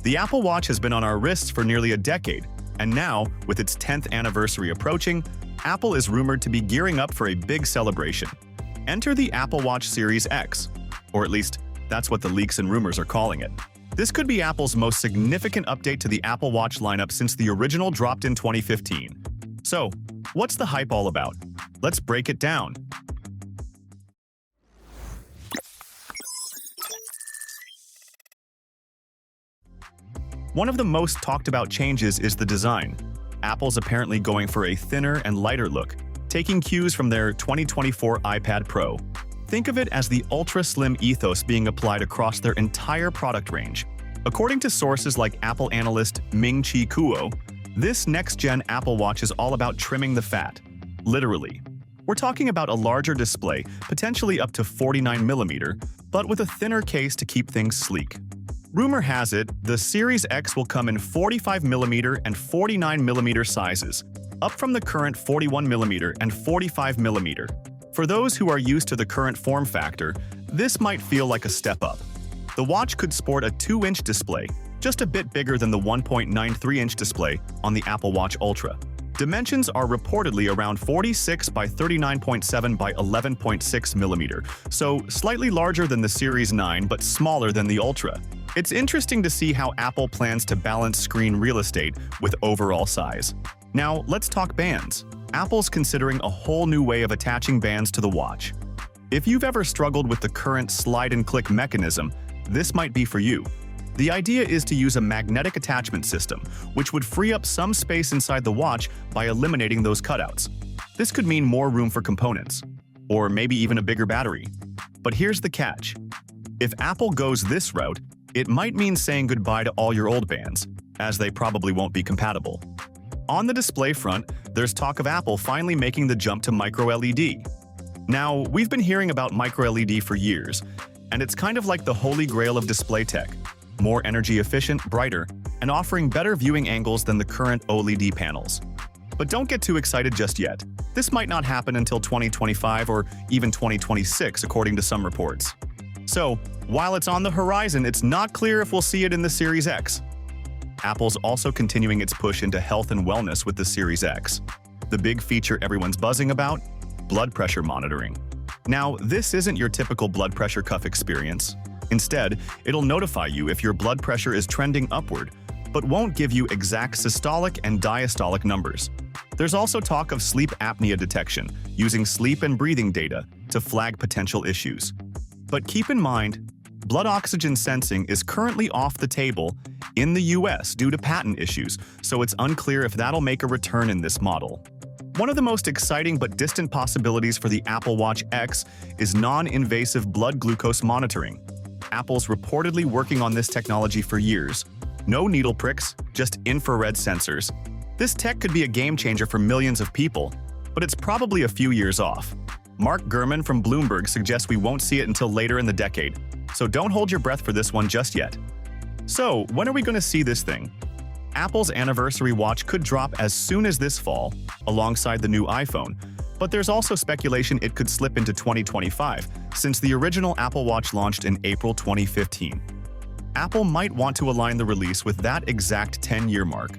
The Apple Watch has been on our wrists for nearly a decade, and now, with its 10th anniversary approaching, Apple is rumored to be gearing up for a big celebration. Enter the Apple Watch Series X, or at least that's what the leaks and rumors are calling it. This could be Apple's most significant update to the Apple Watch lineup since the original dropped in 2015. So, what's the hype all about? Let's break it down. One of the most talked about changes is the design. Apple's apparently going for a thinner and lighter look, taking cues from their 2024 iPad Pro. Think of it as the ultra-slim ethos being applied across their entire product range. According to sources like Apple analyst Ming-Chi Kuo, this next-gen Apple Watch is all about trimming the fat. Literally. We're talking about a larger display, potentially up to 49mm, but with a thinner case to keep things sleek. Rumor has it, the Series X will come in 45mm and 49mm sizes, up from the current 41mm and 45mm. For those who are used to the current form factor, this might feel like a step up. The watch could sport a 2-inch display, just a bit bigger than the 1.93-inch display on the Apple Watch Ultra. Dimensions are reportedly around 46 by 39.7 by 11.6mm, so slightly larger than the Series 9 but smaller than the Ultra. It's interesting to see how Apple plans to balance screen real estate with overall size. Now, let's talk bands. Apple's considering a whole new way of attaching bands to the watch. If you've ever struggled with the current slide-and-click mechanism, this might be for you. The idea is to use a magnetic attachment system, which would free up some space inside the watch by eliminating those cutouts. This could mean more room for components, or maybe even a bigger battery. But here's the catch. If Apple goes this route, it might mean saying goodbye to all your old bands, as they probably won't be compatible. On the display front, there's talk of Apple finally making the jump to micro-LED. Now, we've been hearing about micro-LED for years, and it's kind of like the holy grail of display tech. More energy efficient, brighter, and offering better viewing angles than the current OLED panels. But don't get too excited just yet. This might not happen until 2025 or even 2026, according to some reports. So, while it's on the horizon, it's not clear if we'll see it in the Series X. Apple's also continuing its push into health and wellness with the Series X. The big feature everyone's buzzing about? Blood pressure monitoring. Now, this isn't your typical blood pressure cuff experience. Instead, it'll notify you if your blood pressure is trending upward, but won't give you exact systolic and diastolic numbers. There's also talk of sleep apnea detection, using sleep and breathing data to flag potential issues. But keep in mind, blood oxygen sensing is currently off the table in the US due to patent issues, so it's unclear if that'll make a return in this model. One of the most exciting but distant possibilities for the Apple Watch X is non-invasive blood glucose monitoring. Apple's reportedly working on this technology for years. No needle pricks, just infrared sensors. This tech could be a game changer for millions of people, but it's probably a few years off. Mark Gurman from Bloomberg suggests we won't see it until later in the decade, so don't hold your breath for this one just yet. So, when are we going to see this thing? Apple's anniversary watch could drop as soon as this fall, alongside the new iPhone, but there's also speculation it could slip into 2025, since the original Apple Watch launched in April 2015. Apple might want to align the release with that exact 10-year mark.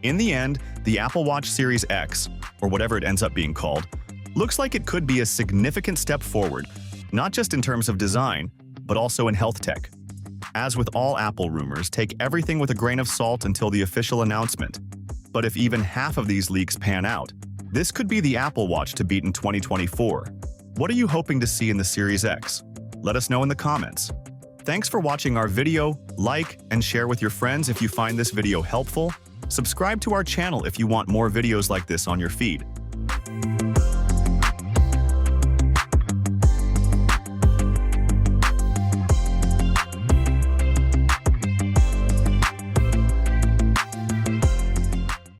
In the end, the Apple Watch Series X, or whatever it ends up being called, looks like it could be a significant step forward, not just in terms of design, but also in health tech. As with all Apple rumors, take everything with a grain of salt until the official announcement. But if even half of these leaks pan out, this could be the Apple Watch to beat in 2024. What are you hoping to see in the Series X? Let us know in the comments. Thanks for watching our video, like and share with your friends if you find this video helpful. Subscribe to our channel if you want more videos like this on your feed.